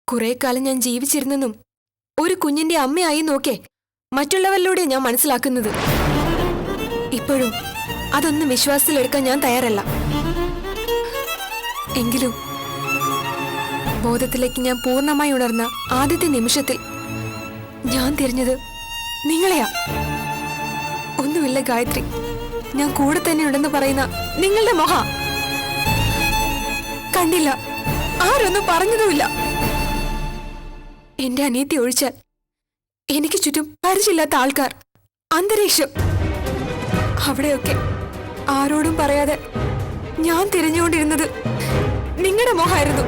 കുറെ കാലം ഞാൻ ജീവിച്ചിരുന്നെന്നും ഒരു കുഞ്ഞിന്റെ അമ്മയായി നോക്കേ മറ്റുള്ളവരിലൂടെ ഞാൻ മനസ്സിലാക്കുന്നത്. ഇപ്പോഴും അതൊന്നും വിശ്വാസത്തിലെടുക്കാൻ ഞാൻ തയ്യാറല്ല. എങ്കിലും ബോധത്തിലേക്ക് ഞാൻ പൂർണ്ണമായി ഉണർന്ന ആദ്യത്തെ നിമിഷത്തിൽ ഞാൻ തിരിഞ്ഞത് നിങ്ങളെയാ. ഒന്നുമില്ല ഗായത്രി, ഞാൻ കൂടെ തന്നെ ഉണ്ടെന്ന് പറയുന്ന നിങ്ങളുടെ മൊഹ കണ്ടില്ല, ആരൊന്നും പറഞ്ഞതുമില്ല. എന്റെ അനിയത്തി ഒഴിച്ചാൽ എനിക്ക് ചുറ്റും പരിചയമില്ലാത്ത ആൾക്കാർ, അന്തരീക്ഷം, അവിടെയൊക്കെ ആരോടും പറയാതെ ഞാൻ തിരഞ്ഞുകൊണ്ടിരുന്നത് നിങ്ങളുടെ മോഹായിരുന്നു.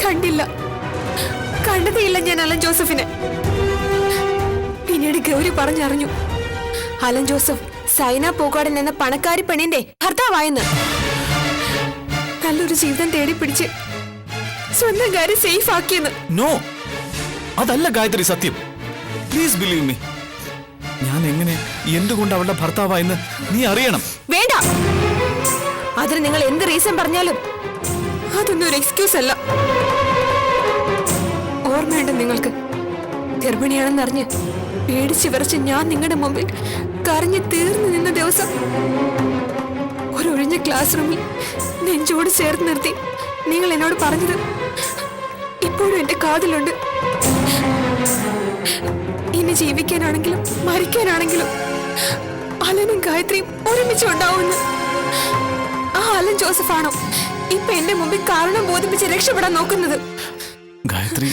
കണ്ടില്ല, കണ്ടതേയില്ല ഞാൻ അലൻ ജോസഫിനെ. പിന്നീട് ഗൗരി പറഞ്ഞറിഞ്ഞു അലൻ ജോസഫ് സൈന പോകാടൻ എന്ന പണക്കാരി പെണ്ണിന്റെ ഭർത്താവായെന്ന്. നല്ലൊരു ജീവിതം തേടി പിടിച്ച് സ്വന്തം കാര്യം സേഫ് ആക്കിയെന്ന്. നോ, അതല്ല ഗായത്രി സത്യം. Please believe me. ഞാൻ എങ്ങനെ എന്തുകൊണ്ട് അവളുടെ ഭർത്താവായെന്ന് നീ അറിയണം. വേണ്ട, അതിന് നിങ്ങൾ എന്ത് റീസൺ പറഞ്ഞാലും അതൊന്നും ഒരു എക്സ്ക്യൂസ് അല്ല. ഓർമ്മയുണ്ട് നിങ്ങൾക്ക്, ഗർഭിണിയാണെന്നറിഞ്ഞ് പേടിച്ച് വിറച്ച് ഞാൻ നിങ്ങളുടെ മുമ്പിൽ കരഞ്ഞു തീർന്നു നിന്ന ദിവസം ഒരൊഴിഞ്ഞ ക്ലാസ് റൂമിൽ നെഞ്ചോട് ചേർത്ത് നിർത്തി നിങ്ങൾ എന്നോട് പറഞ്ഞത് ഇപ്പോഴും എന്റെ കാതിലുണ്ട്. ഇനി ജീവിക്കാനാണെങ്കിലും മരിക്കാനാണെങ്കിലും അലനും ഗായത്രിയും ഒരുമിച്ച് ഉണ്ടാവുമെന്ന്. ആ അലൻ ജോസഫാണോ ഇപ്പൊ എന്റെ മുമ്പിൽ കാരണം ബോധിപ്പിച്ച് രക്ഷപ്പെടാൻ നോക്കുന്നത്? ഗായത്രി,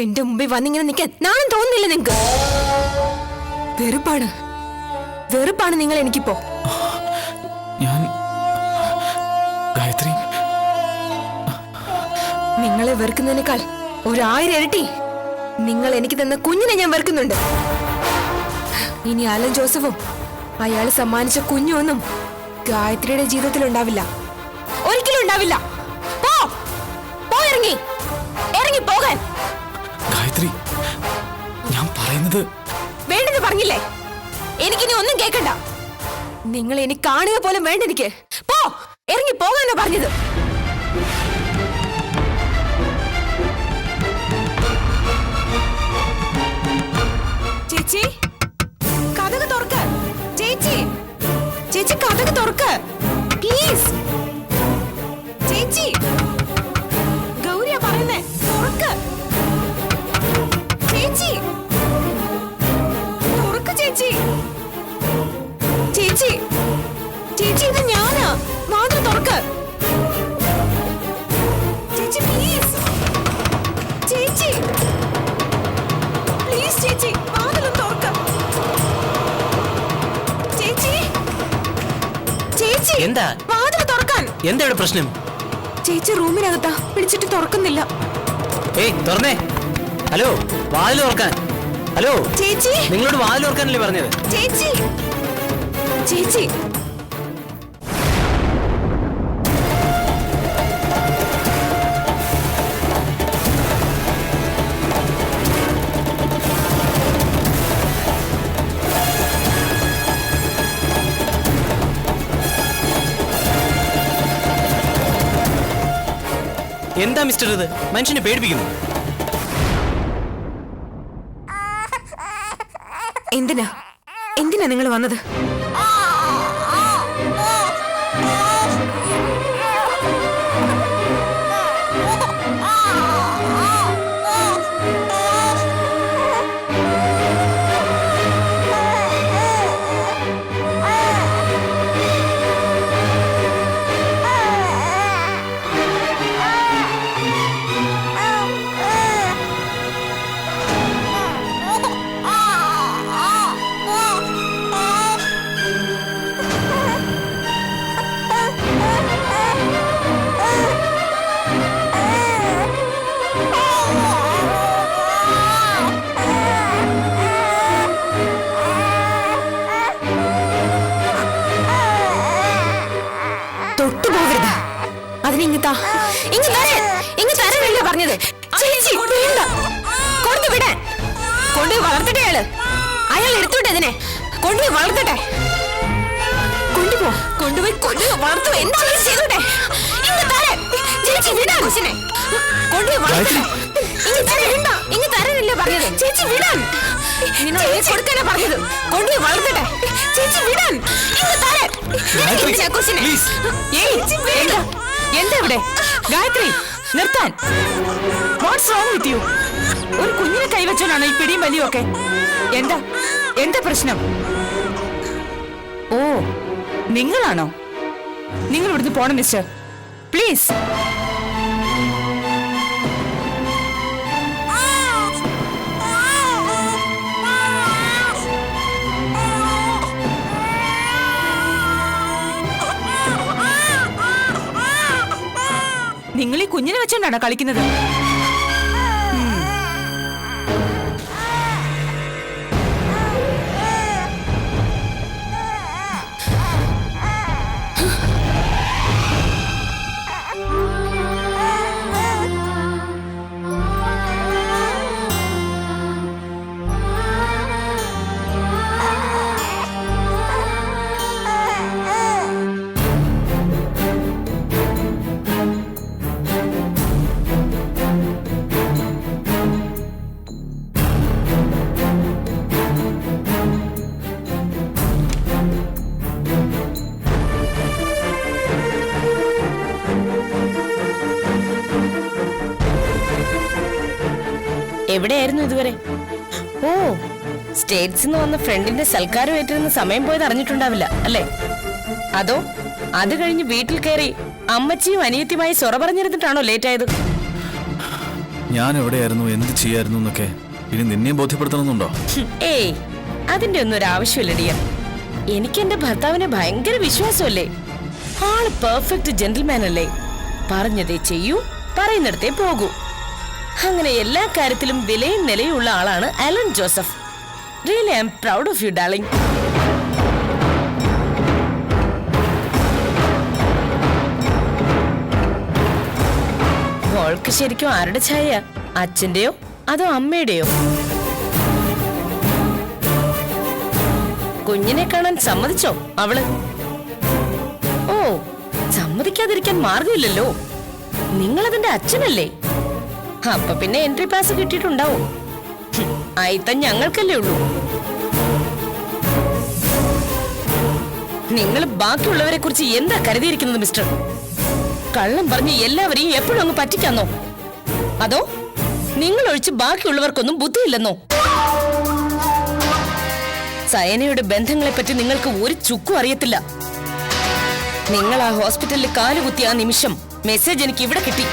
എന്റെ മുമ്പിൽ വന്നിങ്ങനെ നിൽക്കാൻ നാണം തോന്നുന്നില്ല നിങ്ങൾക്ക്? വെറുപ്പാണ്, വെറുപ്പാണ് നിങ്ങൾ എനിക്കിപ്പോ. ഞാൻ ഗായത്രി, നിങ്ങളെ വെറുക്കുന്നതിനേക്കാൾ 1000 ഇരട്ടി നിങ്ങൾ എനിക്ക് തന്ന കുഞ്ഞിനെ ഞാൻ വെറുക്കുന്നുണ്ട്. ഇനി അലൻ ജോസഫും അയാൾ സമ്മാനിച്ച കുഞ്ഞൊന്നും ഗായത്രിയുടെ ജീവിതത്തിൽ ഉണ്ടാവില്ല, ഒരിക്കലും ഉണ്ടാവില്ല. പോ, പോ, ഇറങ്ങി ഇറങ്ങി പോകാൻ. ഗായത്രി, ഞാൻ പറയുന്നത് വേണ്ടെന്ന് പറഞ്ഞില്ലേ? എനിക്കിനി ഒന്നും കേൾക്കണ്ട. നിങ്ങൾ എനിക്ക് കാണുക പോലും വേണ്ട. എനിക്ക് പോ, ഇറങ്ങി പോകാനോ പറഞ്ഞത്. ചേച്ചി, കതക് തുറക്ക്. ചേച്ചി, ചേച്ചി, കതക് തുറക്ക് പ്ലീസ്. ചേച്ചി, ഗൗരിയാ പറയുന്നേ, തുറക്ക്. ചേച്ചി, തുറക്ക്. ചേച്ചി, ചേച്ചി, ചേച്ചി, ഇത് ഞാനാ. വാതിൽ തുറക്ക്. ചേച്ചി പ്ലീസ്. ചേച്ചി പ്ലീസ്. ചേച്ചി, വാതിലും തുറക്ക്. ചേച്ചി, ചേച്ചി, എന്താ വാതിൽ തുറക്കാൻ. എന്താ ഇവിടെ പ്രശ്നം? ചേച്ചി റൂമിനകത്താ, പിടിച്ചിട്ട് തുറക്കുന്നില്ല. ഏയ് തുറന്നേ. ഹലോ, വാതിൽ തുറക്കാൻ. ഹലോ ചേച്ചി, നിങ്ങളോട് വാതിൽ തുറക്കാനല്ലേ പറഞ്ഞത്? ചേച്ചി, ചേച്ചി, എന്താ മിസ്റ്റർ ഇത്? മനുഷ്യനെ പേടിപ്പിക്കുന്നു. എന്തിനാ എന്തിനാ നിങ്ങൾ വന്നത്? പറഞ്ഞത്. കൊണ്ടുപോയി വളർത്തട്ടെ. അയാൾ എടുത്തോട്ടെ, ഇതിനെ കൊണ്ടുപോയി വളർത്തട്ടെ. കൊണ്ടുപോയി വളർത്തു. എന്താ ചെയ്തോട്ടെ. ചേച്ചി വിടാൻ കൊച്ചിനെ കൊണ്ടുപോയി വളർത്തണം. ഇങ്ങ് തരാനല്ലേ പറഞ്ഞത്? ചേച്ചി വിടാൻ. നിന്നോട് കൊടുക്കാനാ പറഞ്ഞത്. കൊണ്ടുപോയി വളർത്തട്ടെ. ചേച്ചി വിടാൻ. ഇങ്ങ് തരാൻ. വിടാൻ കൊച്ചിനെ. എന്താ ഇവിടെ? ഗായത്രി, നിർത്താൻ. What's wrong with you? ഒരു കുഞ്ഞിനെ കൈവച്ചോനാണോ ഈ പിടിയും വലിയും ഒക്കെ? എന്താ എന്താ പ്രശ്നം? ഓ, നിങ്ങളാണോ? നിങ്ങൾ ഇവിടുന്ന് പോണം മിസ്റ്റർ, പ്ലീസ്. നിങ്ങൾ ഈ കുഞ്ഞിനെ വെച്ചോണ്ടാണോ കളിക്കുന്നത്? എവിടെയായിരുന്നു ഇതുവരെ? ഓ, സ്റ്റേറ്റ്സിൽ നിന്ന് വന്ന ഫ്രണ്ടിന്റെ സൽക്കാരം ഏറ്റിരുന്ന സമയം പോയത് അറിഞ്ഞിട്ടുണ്ടാവില്ല അല്ലേ? അതോ അത് കഴിഞ്ഞ് വീട്ടിൽ കയറി അമ്മച്ചിയും അനിയത്തിയുമായി സൊറ പറഞ്ഞിരുന്നിട്ടാണോ ലേറ്റ് ആയത്? ഞാൻ എവിടെയായിരുന്നു, എന്ത് ചെയ്യായിരുന്നു എന്നൊക്കെ ഇനി നിന്നെയും ബോധ്യപ്പെടുത്തണമെന്നുണ്ടോ? ഏയ്, അതിന്റെ ഒന്നും ഒരു ആവശ്യമില്ല ഡിയർ. എനിക്ക് എന്റെ ഭർത്താവിനെ ഭയങ്കര വിശ്വാസമല്ലേ. ആള് പെർഫെക്റ്റ് ജെന്റിൽമാൻ അല്ലേ. പറഞ്ഞതേ ചെയ്യൂ, പറയുന്നിടത്തേ പോകൂ. അങ്ങനെ എല്ലാ കാര്യത്തിലും വിലയും നിലയും ഉള്ള ആളാണ് Alan Joseph. Really I am proud of you darling. മോൾക്ക് ശരിക്കും ആരുടെ ഛായ? അച്ഛന്റെയോ അതോ അമ്മയുടെയോ? കുഞ്ഞിനെ കാണാൻ സമ്മതിച്ചോ അവള്? ഓ, സമ്മതിക്കാതിരിക്കാൻ മാർഗമില്ലല്ലോ. നിങ്ങളതിന്റെ അച്ഛനല്ലേ? അപ്പൊ പിന്നെ എൻട്രി പാസ് കിട്ടിയിട്ടുണ്ടാവും. ആയിത്ത ഞങ്ങൾക്കല്ലേ ഉള്ളൂ. നിങ്ങൾ ബാക്കിയുള്ളവരെ കുറിച്ച് എന്താ കരുതിയിരിക്കുന്നത് മിസ്റ്റർ? കള്ളം പറഞ്ഞ് എല്ലാവരെയും എപ്പോഴും അങ്ങ് പറ്റിക്കാന്നോ? അതോ നിങ്ങൾ ഒഴിച്ച് ബാക്കിയുള്ളവർക്കൊന്നും ബുദ്ധിയില്ലെന്നോ? സയനയുടെ ബന്ധങ്ങളെ പറ്റി നിങ്ങൾക്ക് ഒരു ചുക്കും അറിയത്തില്ല. നിങ്ങൾ ആ ഹോസ്പിറ്റലിൽ കാലുകുത്തിയ ആ നിമിഷം മെസ്സേജ് എനിക്ക് ഇവിടെ കിട്ടി.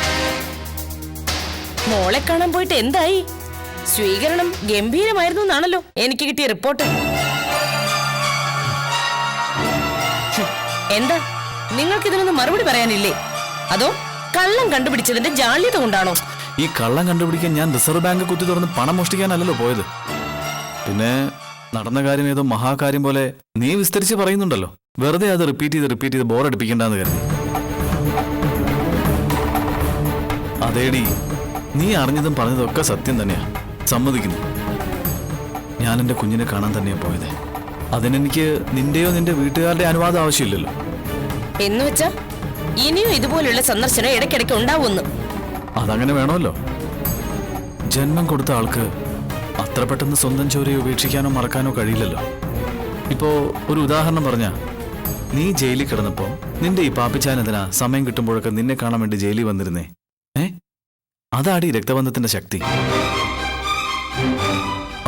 മോളെ കാണാൻ പോയിട്ട് എന്തായി? സ്വീകരണം ഗംഭീരമായിരുന്നു എന്നാണല്ലോ എനിക്ക് കിട്ടിയ റിപ്പോർട്ട്. എന്താ നിങ്ങൾക്കിതിനൊന്നും മറുപടി പറയാനില്ലേ? അതോ കള്ളം കണ്ടുപിടിച്ചതിന്റെ ജാള്യത കൊണ്ടാണോ? ഈ കള്ളം കണ്ടുപിടിക്കാൻ ഞാൻ റിസർവ് ബാങ്ക് കുത്തി തുറന്ന് പണം മോഷ്ടിക്കാനല്ലോ പോയത്. പിന്നെ നടന്ന കാര്യം ഏതോ മഹാകാര്യം പോലെ നീ വിസ്തരിച്ച് പറയുന്നുണ്ടല്ലോ. വെറുതെ അത് റിപ്പീറ്റ് ചെയ്ത് ബോറടിപ്പിക്കണ്ടെന്ന് കരുതി. അതേടി, നീ അറിഞ്ഞതും പറഞ്ഞതൊക്കെ സത്യം തന്നെയാ, സമ്മതിക്കുന്നു. ഞാൻ എന്റെ കുഞ്ഞിനെ കാണാൻ തന്നെയാ പോയത്. അതിനെനിക്ക് നിന്റെയോ നിന്റെ വീട്ടുകാരുടെ അനുവാദം ആവശ്യമില്ലല്ലോ. എന്ന് വെച്ചാ ഇനിയും ഇതുപോലുള്ള സന്ദർശനം ഇടയ്ക്കിടയ്ക്ക് ഉണ്ടാവുമെന്ന്? അതങ്ങനെ വേണമല്ലോ. ജന്മം കൊടുത്ത ആൾക്ക് അത്ര പെട്ടെന്ന് സ്വന്തം ചോരയെ ഉപേക്ഷിക്കാനോ മറക്കാനോ കഴിയില്ലല്ലോ. ഇപ്പോ ഒരു ഉദാഹരണം പറഞ്ഞാ, നീ ജയിലിൽ കിടന്നപ്പോ നിന്റെ ഈ പാപ്പിച്ചാനെന്തിനാ സമയം കിട്ടുമ്പോഴൊക്കെ നിന്നെ കാണാൻ വേണ്ടി ജയിലിൽ വന്നിരുന്നേ? അതാടി രക്തബന്ധത്തിന്റെ ശക്തി.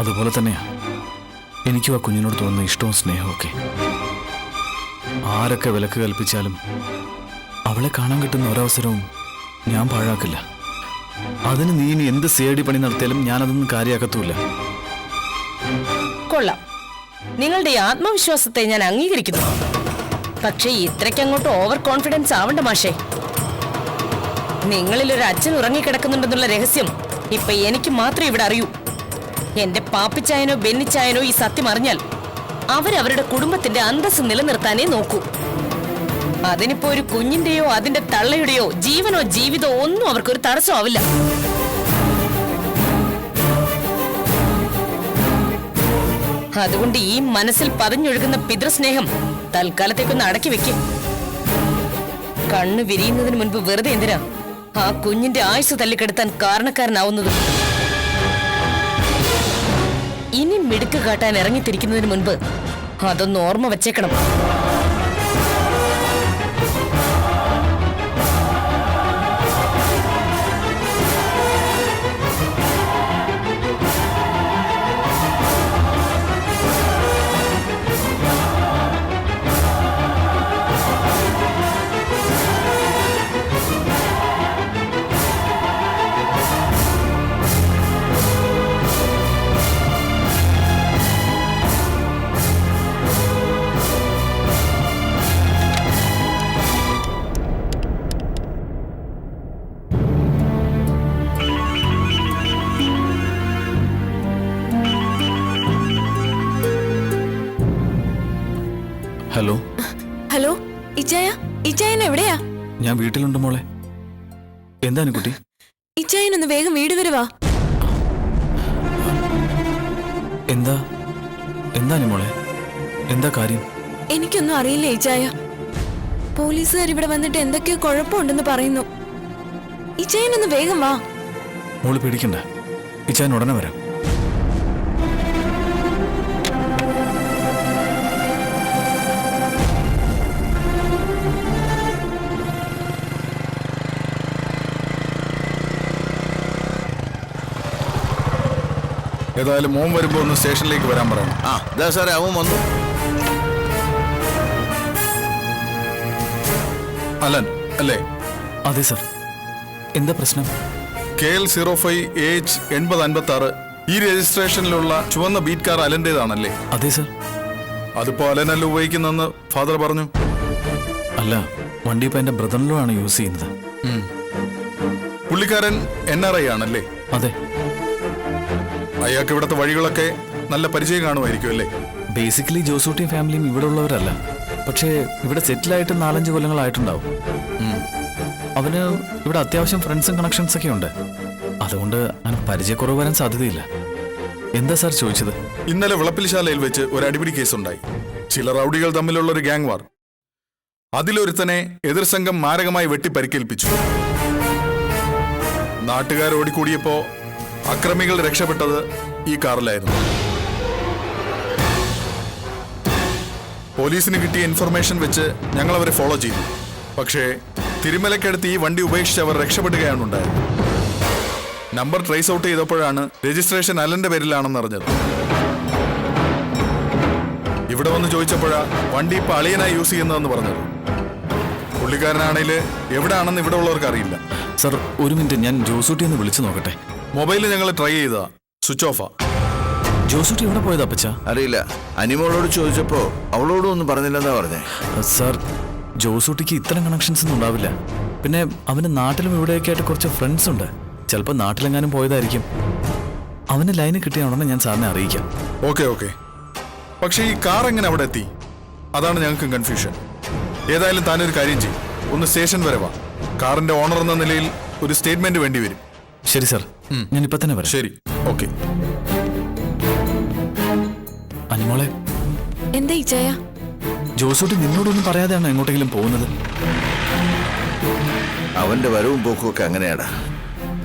അതുപോലെ തന്നെയാ എനിക്കും ആ കുഞ്ഞിനോട് തോന്നുന്ന ഇഷ്ടവും സ്നേഹവും ഒക്കെ. ആരൊക്കെ വിലക്ക് കൽപ്പിച്ചാലും അവളെ കാണാൻ കിട്ടുന്ന ഒരവസരവും ഞാൻ പാഴാക്കില്ല. അതിന് നീ ഇനി എന്ത് സേടി പണി നടത്തിയാലും ഞാനതൊന്നും കാര്യമാക്കത്തുമില്ല. കൊള്ളാം, നിങ്ങളുടെ ഈ ആത്മവിശ്വാസത്തെ ഞാൻ അംഗീകരിക്കുന്നു. പക്ഷേ ഇത്രയ്ക്കങ്ങോട്ട് ഓവർ കോൺഫിഡൻസ് ആവണ്ട മാഷേ. നിങ്ങളിൽ ഒരു അച്ഛൻ ഉറങ്ങിക്കിടക്കുന്നുണ്ടെന്നുള്ള രഹസ്യം ഇപ്പൊ എനിക്ക് മാത്രമേ ഇവിടെ അറിയൂ. എന്റെ പാപ്പിച്ചായനോ ബെന്നിച്ചായനോ ഈ സത്യം അറിഞ്ഞാൽ അവരവരുടെ കുടുംബത്തിന്റെ അന്തസ്സ് നിലനിർത്താനേ നോക്കൂ. അതിനിപ്പോ ഒരു കുഞ്ഞിന്റെയോ അതിന്റെ തള്ളയുടെയോ ജീവനോ ജീവിതമോ ഒന്നും അവർക്കൊരു തടസ്സമാവില്ല. അതുകൊണ്ട് ഈ മനസ്സിൽ പതിഞ്ഞൊഴുകുന്ന പിതൃസ്നേഹം തൽക്കാലത്തേക്കൊന്ന് അടക്കി വെക്കും. കണ്ണു വിരിയുന്നതിന് മുൻപ് വെറുതെ എന്തിനാ ആ കുഞ്ഞിന്റെ ആയുസ് തല്ലിക്കെടുത്താൻ കാരണക്കാരനാവുന്നതും. ഇനി മിടുക്ക് കാട്ടാൻ ഇറങ്ങിത്തിരിക്കുന്നതിന് മുൻപ് അതൊന്ന് ഓർമ്മ വച്ചേക്കണം. ഹലോ. ഹലോ, ഇച്ചായൻ എവിടെയാ? ഞാൻ വീട്ടിലുണ്ട് മോളെ. എന്താണ് കുട്ടി? ഇച്ചായനൊന്ന് വേഗം വീട് വരെ വാ. എന്താണ് മോളെ? എന്താ കാര്യം? എനിക്കൊന്നും അറിയില്ല ഇച്ചായ. പോലീസുകാർ ഇവിടെ വന്നിട്ട് എന്തൊക്കെയോ കുഴപ്പമുണ്ടെന്ന് പറയുന്നു. ഇച്ചായനൊന്ന് വേഗം വാ. മോള് പേടിക്കണ്ട, ഇച്ചായൻ ഉടനെ വരാം. ഏതായാലും മോൻ വരുമ്പോ ഒന്ന് സ്റ്റേഷനിലേക്ക് വരാൻ പറയണം. ആ ഇതാ സാറേ, അവൻ വന്നു. അലൻ അല്ലേ? അതെ സർ. എന്താ പ്രശ്നം? KL05AH 8056 ഈ രജിസ്ട്രേഷനിലുള്ള ചുവന്ന ബീറ്റ് കാർ അലന്റേതാണല്ലേ? അതെ സർ. അതിപ്പോ അലനല്ല ഉപയോഗിക്കുന്നെന്ന് ഫാദർ പറഞ്ഞു. അല്ല, വണ്ടി ഇപ്പൊ എന്റെ ബ്രദറിലോ ആണ് യൂസ് ചെയ്യുന്നത്. പുള്ളിക്കാരൻ NRI ആണല്ലേ? അതെ. അയാൾക്ക് ഇവിടുത്തെ വഴികളൊക്കെ നല്ല പരിചയം കാണുമായിരിക്കും അല്ലേ? ബേസിക്കലി ജോസൂട്ടിയും ഫാമിലിയും ഇവിടെ ഉള്ളവരല്ല, പക്ഷേ ഇവിടെ സെറ്റിലായിട്ട് 4-5 കൊല്ലങ്ങളായിട്ടുണ്ടാവും. അവന് ഇവിടെ അത്യാവശ്യം ഫ്രണ്ട്സും കണക്ഷൻസ് ഒക്കെ ഉണ്ട്. അതുകൊണ്ട് അവന് പരിചയക്കുറവ് വരാൻ സാധ്യതയില്ല. എന്താ സാർ ചോദിച്ചത്? ഇന്നലെ വിളപ്പിൽശാലയിൽ വെച്ച് ഒരു അടിപിടി കേസുണ്ടായി. ചില റൗഡികൾ തമ്മിലുള്ള ഒരു ഗ്യാങ് വാർ. അതിലൊരുത്തനെ എതിർ സംഘം മാരകമായി വെട്ടി പരിക്കേൽപ്പിച്ചു. നാട്ടുകാർ ഓടിക്കൂടിയപ്പോ അക്രമികൾ രക്ഷപ്പെട്ടത് ഈ കാറിലായിരുന്നു. പോലീസിന് കിട്ടിയ ഇൻഫർമേഷൻ വെച്ച് ഞങ്ങൾ അവരെ ഫോളോ ചെയ്തു. പക്ഷേ തിരുമലക്കടുത്ത് ഈ വണ്ടി ഉപേക്ഷിച്ച് അവർ രക്ഷപ്പെടുകയാണ് ഉണ്ടായത്. നമ്പർ ട്രേസ് ഔട്ട് ചെയ്തപ്പോഴാണ് രജിസ്ട്രേഷൻ അലന്റെ പേരിലാണെന്ന് അറിഞ്ഞത്. ഇവിടെ വന്ന് ചോദിച്ചപ്പോഴാ വണ്ടി ഇപ്പൊ അളിയനായി യൂസ് ചെയ്യുന്നതെന്ന് പറഞ്ഞത്. പുള്ളിക്കാരനാണെങ്കിൽ എവിടെയാണെന്ന് ഇവിടെ ഉള്ളവർക്ക് അറിയില്ല. സർ, ഒരു മിനിറ്റ്, ഞാൻ ജോസൂട്ടി ഒന്ന് വിളിച്ചു നോക്കട്ടെ. മൊബൈലിൽ ഞങ്ങൾ ട്രൈ ചെയ്താ സ്വിച്ച് ഓഫാ. ജോസൂട്ടി എവിടെ പോയതാ അപ്പച്ച? അറിയില്ല. അനിമോളോട് ചോദിച്ചപ്പോ അവളോടും ഒന്നും പറഞ്ഞില്ലെന്നാ പറഞ്ഞേ. സാർ, ജോസൂട്ടിക്ക് ഇത്തരം കണക്ഷൻസ് ഒന്നും ഉണ്ടാവില്ല. പിന്നെ അവന് നാട്ടിലും ഇവിടെയൊക്കെ ആയിട്ട് കുറച്ച് ഫ്രണ്ട്സ് ഉണ്ട്. ചിലപ്പോൾ നാട്ടിലെങ്ങാനും പോയതായിരിക്കും. അവന് ലൈന് കിട്ടിയ ഉടനെ ഞാൻ സാറിനെ അറിയിക്കാം. ഓക്കെ. പക്ഷേ ഈ കാർ എങ്ങനെ അവിടെ എത്തി? അതാണ് ഞങ്ങൾക്ക് കൺഫ്യൂഷൻ. ഏതായാലും താനൊരു കാര്യം ചെയ്യും, ഒന്ന് സ്റ്റേഷൻ വരെ വാ. കാറിന്റെ ഓണർ എന്ന നിലയിൽ ഒരു സ്റ്റേറ്റ്മെന്റ് വേണ്ടി വരും. ശരി സാർ, ഞാൻ ഇപ്പൊ തന്നെ വരാം. ശരി, ഓക്കെ. അനിമോളെ, എന്താ ഇച്ചായ? ജോസൂട്ടി നിന്നോടൊന്നും പറയാതെയാണോ എങ്ങോട്ടെങ്കിലും പോകുന്നത്? അവന്റെ വരവും പോക്കും ഒക്കെ അങ്ങനെയാടാ.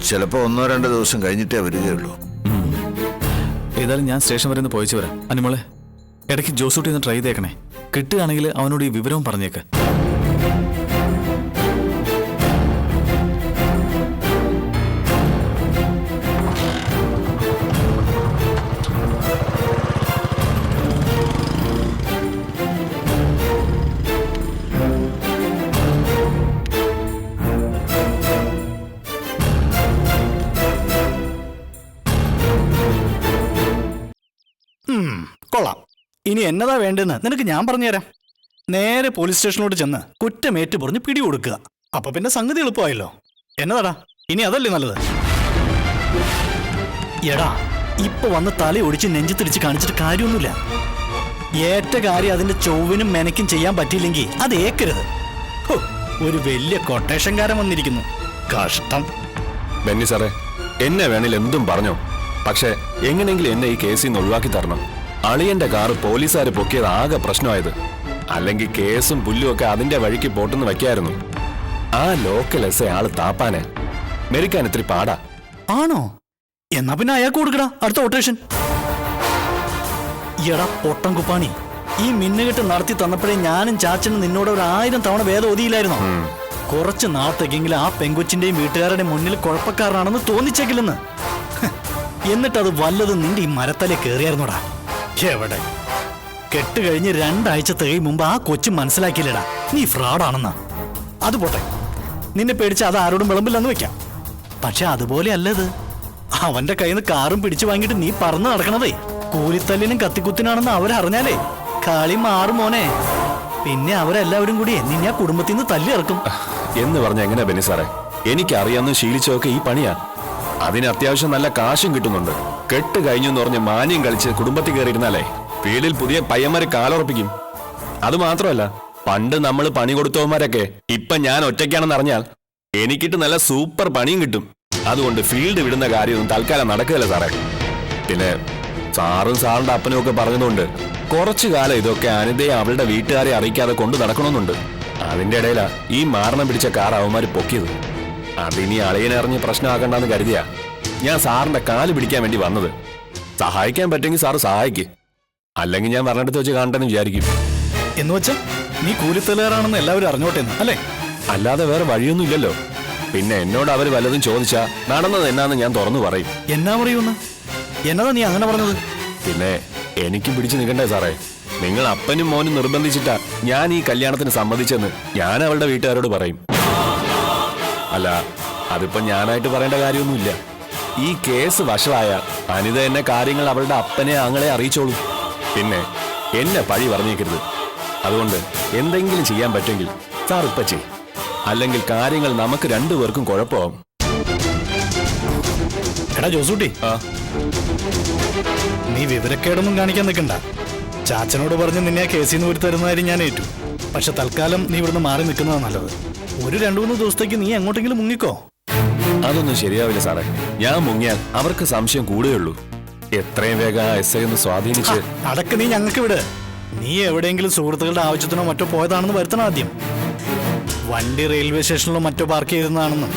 ചിലപ്പോ 1-2 ദിവസം കഴിഞ്ഞിട്ടേ വരികയുള്ളൂ. ഏതായാലും ഞാൻ സ്റ്റേഷൻ വരെ ഒന്ന് പോയിച്ചു വരാം. അനിമോളെ, ഇടയ്ക്ക് ജോസൂട്ടി ഒന്ന് ട്രൈ ചെയ്തേക്കണേ. കിട്ടുകയാണെങ്കിൽ അവനോട് ഈ വിവരവും പറഞ്ഞേക്ക്. കൊള്ളാം. ഇനി എന്നതാ വേണ്ടെന്ന് നിനക്ക് ഞാൻ പറഞ്ഞുതരാം. നേരെ പോലീസ് സ്റ്റേഷനിലോട്ട് ചെന്ന് കുറ്റമേറ്റു പറഞ്ഞ് പിടികൊടുക്കുക. അപ്പൊ പിന്നെ സംഗതി എളുപ്പമായല്ലോ. എന്നതാടാ, ഇനി അതല്ലേ നല്ലത്? എടാ, ഇപ്പൊ വന്ന് തല ഒടിച്ച് നെഞ്ചത്തിടിച്ച് കാണിച്ചിട്ട് കാര്യമൊന്നുമില്ല. ഏറ്റ കാര്യം അതിന്റെ ചൊവ്വിനും മെനക്കും ചെയ്യാൻ പറ്റിയില്ലെങ്കിൽ അത് ഏക്കരുത്. ഒരു വലിയ കൊട്ടേഷൻകാരൻ വന്നിരിക്കുന്നു. കഷ്ടം. ബെന്നി സാറേ, എന്നെ വേണേൽ എന്തും പറഞ്ഞോ, പക്ഷെ എങ്ങനെയെങ്കിലും എന്നെ ഈ കേസിൽ നിന്ന് ഒഴിവാക്കി തരണം. അളിയന്റെ കാറ് പോലീസുകാർ പൊക്കിയത് ആകെ പ്രശ്നമായത്. അല്ലെങ്കിൽ കേസും പുല്ലും ഒക്കെ അതിന്റെ വഴിക്ക് പോട്ടെന്ന് വയ്ക്കായിരുന്നു. ആ ലോക്കൽ എസ് ആള് താപ്പാനെ മെരിക്കാൻ ഇത്തിരി പാടാ. ആണോ? എന്നാ പിന്നെ അയാൾക്ക് കൊടുക്കടാ അടുത്ത കൊട്ടേഷൻ. എടാ പൊട്ടം കുപ്പാണി, ഈ മിന്നുകെട്ട് നടത്തി തന്നപ്പോഴേ ഞാനും ചാച്ചനും നിന്നോട് 1000 തവണ വേദം ഓതിയില്ലായിരുന്നോ? കുറച്ച് നാളത്തേക്കെങ്കിലും ആ പെങ്കൊച്ചിന്റെയും വീട്ടുകാരുടെ മുന്നിൽ കുഴപ്പക്കാരനാണെന്ന് തോന്നിച്ചേക്കില്ലെന്ന്. എന്നിട്ടത് വല്ലതും നിന്റെ ഈ മരത്തലെ കയറിയായിരുന്നോടാ. എവിടെ കെട്ട് കഴിഞ്ഞ് 2 ആഴ്ച തികയും മുമ്പ് ആ കൊച്ചു മനസ്സിലാക്കിയില്ലടാ നീ ഫ്രോഡാണെന്ന്. അത് പോട്ടെ, നിന്നെ പേടിച്ച് അത് ആരോടും വിളമ്പില്ലെന്ന് വെക്കാം. പക്ഷെ അതുപോലെ അല്ലത്. അവന്റെ കയ്യിൽ നിന്ന് കാറും പിടിച്ചു വാങ്ങിയിട്ട് നീ പറന്ന് നടക്കണതേ കൂലിത്തല്ലിനും കത്തിക്കുത്തിനാണെന്ന് അവരറിഞ്ഞാലേ കളി മാറും മോനെ. പിന്നെ അവരെല്ലാവരും കൂടി നിന്നെ ആ കുടുംബത്തിൽ നിന്ന് തല്ലി ഇറക്കും. എന്ന് പറഞ്ഞ എങ്ങനെ ബെന്നി സാറേ? എനിക്കറിയാവുന്ന ശീലിച്ചൊക്കെ ഈ പണിയാ. അതിന് അത്യാവശ്യം നല്ല കാശും കിട്ടുന്നുണ്ട്. കെട്ട് കഴിഞ്ഞു എന്ന് പറഞ്ഞ് മാന്യം കളിച്ച് കുടുംബത്തിൽ കയറിയിരുന്നാലേ വീട്ടിൽ പുതിയ പയ്യന്മാരെ കാലുറപ്പിക്കും. അത് മാത്രമല്ല, പണ്ട് നമ്മൾ പണി കൊടുത്തവന്മാരൊക്കെ ഇപ്പൊ ഞാൻ ഒറ്റയ്ക്കാണെന്ന് അറിഞ്ഞാൽ എനിക്കിട്ട് നല്ല സൂപ്പർ പണിയും കിട്ടും. അതുകൊണ്ട് ഫീൽഡ് വിടുന്ന കാര്യമൊന്നും തൽക്കാലം നടക്കുകയല്ല സാറേ. പിന്നെ സാറും സാറിന്റെ അപ്പനും ഒക്കെ പറഞ്ഞതുകൊണ്ട് കുറച്ചു കാലം ഇതൊക്കെ അനിതയെ അവളുടെ വീട്ടുകാരെ അറിയിക്കാതെ കൊണ്ടു നടക്കണമെന്നുണ്ട്. അതിന്റെ ഇടയിലാ ഈ മാരണം പിടിച്ച കാർ അവന്മാര് പൊക്കിയത്. അതിനി അളിയനറിഞ്ഞ് പ്രശ്നമാക്കണ്ടെന്ന് കരുതിയാ ഞാൻ സാറിന്റെ കാല് പിടിക്കാൻ വേണ്ടി വന്നത്. സഹായിക്കാൻ പറ്റുമെങ്കിൽ സാറ് സഹായിക്ക്, അല്ലെങ്കിൽ ഞാൻ പറഞ്ഞിടത്ത് വെച്ച് കാണണ്ടെന്ന് വിചാരിക്കും. എന്ന് വെച്ചാ നീ കൂലിത്തല്ലുകാരാണെന്ന് എല്ലാവരും അറിഞ്ഞോട്ടെ അല്ലേ? അല്ലാതെ വേറെ വഴിയൊന്നും ഇല്ലല്ലോ. പിന്നെ എന്നോട് അവര് വല്ലതും ചോദിച്ചാ നടന്നത് എന്നാന്ന് ഞാൻ തുറന്നു പറയും. എന്നാ പറയൂന്ന്? എന്നതാ നീ അങ്ങനെ പറഞ്ഞത്? പിന്നെ എനിക്കും പിടിച്ചു നിൽക്കണ്ടേ സാറേ? നിങ്ങൾ അപ്പനും മോനും നിർബന്ധിച്ചിട്ടാ ഞാൻ ഈ കല്യാണത്തിന് സമ്മതിച്ചെന്ന് ഞാൻ അവളുടെ വീട്ടുകാരോട് പറയും. അല്ല, അതിപ്പോ ഞാനായിട്ട് പറയേണ്ട കാര്യമൊന്നുമില്ല. ഈ കേസ് വഷളായ അനിത എന്നെ കാര്യങ്ങൾ അവളുടെ അപ്പനെ ആങ്ങളെ അറിയിച്ചോളൂ. പിന്നെ എന്നെ പഴി പറഞ്ഞേക്കരുത്. അതുകൊണ്ട് എന്തെങ്കിലും ചെയ്യാൻ പറ്റുമെങ്കിൽ സാർ ഇപ്പൊ ചെയ്യും, അല്ലെങ്കിൽ കാര്യങ്ങൾ നമുക്ക് രണ്ടുപേർക്കും കുഴപ്പമാവും. എടാ ജോസൂട്ടി, ആ, നീ വിവരക്കേടൊന്നും കാണിക്കാൻ നിൽക്കണ്ട. ചാച്ചനോട് പറഞ്ഞ് നിന്നെ ആ കേസിൽ നിന്ന് തരുന്ന കാര്യം ഞാൻ ഏറ്റു. പക്ഷെ തൽക്കാലം നീ ഇവിടുന്ന് മാറി നിൽക്കുന്നതാണ് നല്ലത്. ഒരു 2-3 ദിവസത്തേക്ക് നീ എങ്ങോട്ടെങ്കിലും മുങ്ങിക്കോ. അതൊന്നും ശരിയാവില്ല സാറേ. ഞാൻ മുങ്ങിയാൽ അവർക്ക് സംശയം കൂടുകയുള്ളൂ. എത്രയും വേഗം ആ എസ് ഐ ഒന്ന് സ്വാധീനിച്ച് അടക്ക് നീ ഞങ്ങൾക്ക് വിട്. നീ എവിടെയെങ്കിലും സുഹൃത്തുക്കളുടെ ആവശ്യത്തിനോ മറ്റോ പോയതാണെന്ന് വരുത്തണം ആദ്യം. വണ്ടി റെയിൽവേ സ്റ്റേഷനിലോ മറ്റോ പാർക്ക് ചെയ്തതാണെന്നും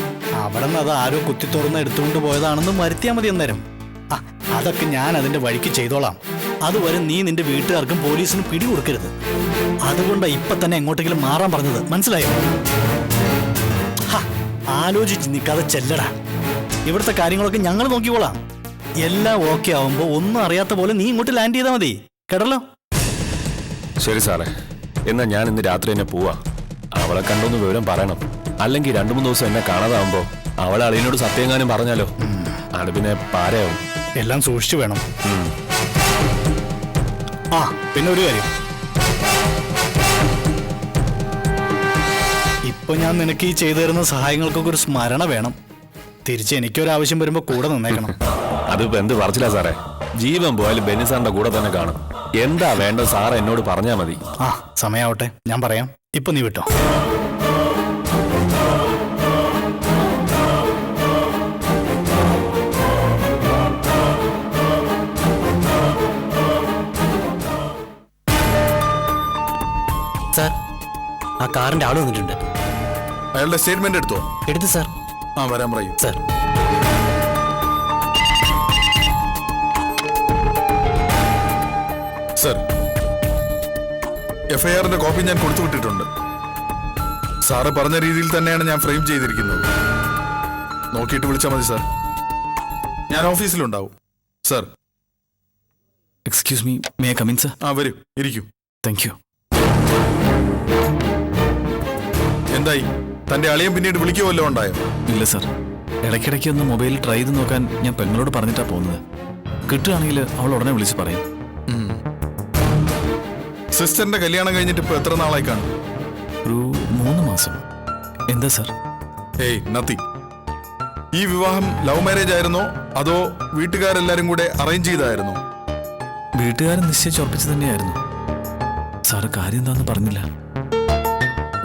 അവിടെ നിന്ന് അത് ആരോ കുത്തി തുറന്ന് എടുത്തുകൊണ്ട് പോയതാണെന്നും വരുത്തിയാൽ മതി. അന്നേരം അതൊക്കെ ഞാൻ അതിന്റെ വഴിക്ക് ചെയ്തോളാം. അതുവരെ നീ നിന്റെ വീട്ടുകാർക്കും പോലീസിനും പിടി കൊടുക്കരുത്. അതുകൊണ്ടാണ് ഇപ്പൊ തന്നെ എങ്ങോട്ടെങ്കിലും മാറാൻ പറഞ്ഞത്, മനസ്സിലായോ? ആലോചിച്ച് നിൽക്കാതെ ചെല്ലടാ. ഇവിടുത്തെ കാര്യങ്ങളൊക്കെ ഞങ്ങൾ നോക്കിക്കോളാം. എല്ലാം ഓക്കെ ആവുമ്പോ ഒന്നും അറിയാത്ത പോലെ നീ ഇങ്ങോട്ട് ലാൻഡ് ചെയ്താൽ മതി. കേട്ടല്ലോ? ശരി സാറേ, എന്നാ ഞാൻ ഇന്ന് രാത്രി തന്നെ പോവാ. അവളെ കണ്ടൊന്ന് വിവരം പറയണം. അല്ലെങ്കിൽ 2-3 ദിവസം എന്നെ കാണാതാവുമ്പോ അവളെ അളിയനോട് സത്യങ്ങാനും പറഞ്ഞാലോ, അത് പിന്നെ പാരയാവും. എല്ലാം സൂക്ഷിച്ചു വേണം. ആ പിന്നെ ഒരു കാര്യം, ഇപ്പൊ ഞാൻ നിനക്ക് ഈ ചെയ്തു തരുന്ന സഹായങ്ങൾക്കൊക്കെ ഒരു സ്മരണ വേണം. തിരിച്ച് എനിക്കൊരാവശ്യം വരുമ്പോ കൂടെ നിന്നേക്കണം. അതിപ്പോ എന്ത് പറച്ചില്ല സാറേ? ജീവൻ പോയാലും ബെന്നി സാറിന്റെ കൂടെ തന്നെ കാണും. എന്താ വേണ്ടത് സാർ എന്നോട് പറഞ്ഞാ മതി. ആ സമയാവട്ടെ, ഞാൻ പറയാം. ഇപ്പൊ നീ വിട്ടോ. സാർ, ആ കാറിന്റെ ആള് വന്നിട്ടുണ്ട്. അയാളുടെ സ്റ്റേറ്റ്മെന്റ് എടുത്തോ? എടുത്തു സാർ. ആ വരാൻ പറയും. സാർ, സർ, എഫ്ഐആറിന്റെ കോപ്പി ഞാൻ കൊടുത്തുവിട്ടിട്ടുണ്ട്. സാറ് പറഞ്ഞ രീതിയിൽ തന്നെയാണ് ഞാൻ ഫ്രെയിം ചെയ്തിരിക്കുന്നത്. നോക്കിയിട്ട് വിളിച്ചാൽ മതി സാർ. ഞാൻ ഓഫീസിലുണ്ടാവും sir. Excuse me, may I come in sir? ആ വരൂ, ഇരിക്കൂ. Thank you. എന്തായി? തന്റെ അളിയൻ പിന്നീട് വിളിക്കുമല്ലോ ഉണ്ടായോ? ഇല്ല സർ, ഇടയ്ക്കിടയ്ക്ക് ഒന്ന് മൊബൈൽ ട്രൈ ചെയ്ത് നോക്കാൻ ഞാൻ പെങ്ങളോട് പറഞ്ഞിട്ടാ പോകുന്നത്. കിട്ടുകയാണെങ്കിൽ അവൾ ഉടനെ വിളിച്ച് പറയും. സിസ്റ്ററിന്റെ കല്യാണം കഴിഞ്ഞിട്ട് ഇപ്പൊ എത്ര നാളായി കാണും? ഒരു 3 മാസം. എന്താ സർ? ഏയ് നത്തിങ്. ഈ വിവാഹം ലവ് മാരേജ് ആയിരുന്നോ അതോ വീട്ടുകാരെല്ലാരും കൂടെ അറേഞ്ച് ചെയ്തായിരുന്നോ? വീട്ടുകാരൻ നിശ്ചയിച്ചുറപ്പിച്ച് തന്നെയായിരുന്നു. സാറ് കാര്യം എന്താന്ന് പറഞ്ഞില്ല.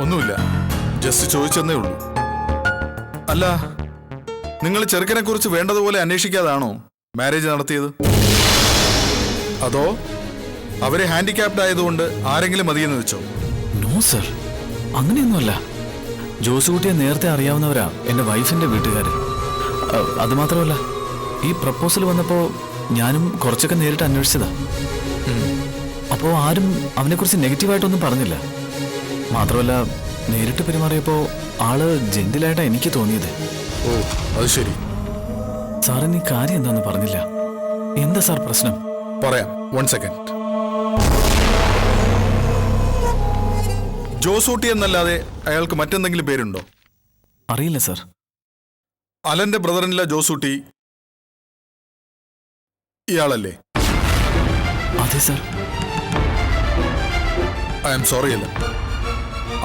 ഒന്നുമില്ല, ജസ്റ്റ് ചോദിച്ചെന്നേ ഉള്ളൂ. അല്ല, നിങ്ങൾ ചെറുക്കനെ കുറിച്ച് വേണ്ടതുപോലെ അന്വേഷിക്കാതാണോ മാരേജ് നടത്തിയത്? അതോ അവരെ ഹാൻഡിക്യാപ്ഡ് ആയതുകൊണ്ട് ആരെങ്കിലും മതിയെന്ന് വെച്ചോ? നോ സർ, അങ്ങനെയൊന്നുമല്ല. ജോസുകുട്ടിയെ നേരത്തെ അറിയാവുന്നവരാ എൻ്റെ വൈഫിൻ്റെ വീട്ടുകാർ. അതുമാത്രമല്ല, ഈ പ്രപ്പോസൽ വന്നപ്പോൾ ഞാനും കുറച്ചൊക്കെ നേരിട്ട് അന്വേഷിച്ചതാ. അപ്പോൾ ആരും അവനെക്കുറിച്ച് നെഗറ്റീവായിട്ടൊന്നും പറഞ്ഞില്ല. മാത്രമല്ല, നേരിട്ട് പെരുമാറിയപ്പോൾ ആള് ജെന്റിലായിട്ടാണ് എനിക്ക് തോന്നിയത്. ഓ, അത് ശരി. സാറിന് ഈ കാര്യം എന്താന്ന് പറഞ്ഞില്ല. എന്താ സാർ പ്രശ്നം? പറയാം, 1 സെക്കൻഡ്. ജോസൂട്ടി എന്നല്ലാതെ അയാൾക്ക് മറ്റെന്തെങ്കിലും പേരുണ്ടോ? അറിയില്ല സാർ. അലന്റെ ബ്രദറിനില്ല ജോസൂട്ടി ഇയാളല്ലേ? അതെ സാർ. ഐ എം സോറി അല്ല.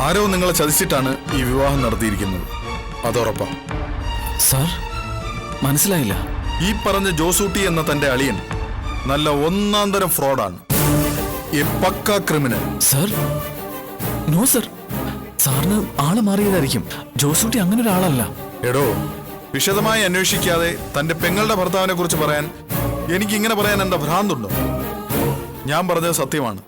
ആരോ നിങ്ങളെ ചതിച്ചിട്ടാണ് ഈ വിവാഹം നടത്തിയിരിക്കുന്നത്, അതുറപ്പാ. സാർ, മനസ്സിലായില്ല. ഈ പറഞ്ഞ ജോസൂട്ടി എന്ന തന്റെ അളിയൻ നല്ല ഒന്നാം തരം ഫ്രോഡാണ്, a pakka criminal. Sir, no sir. സാറിന് ആള് മാറിയതായിരിക്കും. ജോസൂട്ടി അങ്ങനെ ഒരാളല്ല. എടോ, വിശദമായി അന്വേഷിക്കാതെ തന്റെ പെങ്ങളുടെ ഭർത്താവിനെ കുറിച്ച് പറയാൻ എനിക്ക് ഇങ്ങനെ പറയാൻ എന്താ ഭ്രാന്തുണ്ടോ? ഞാൻ പറഞ്ഞത് സത്യമാണ്.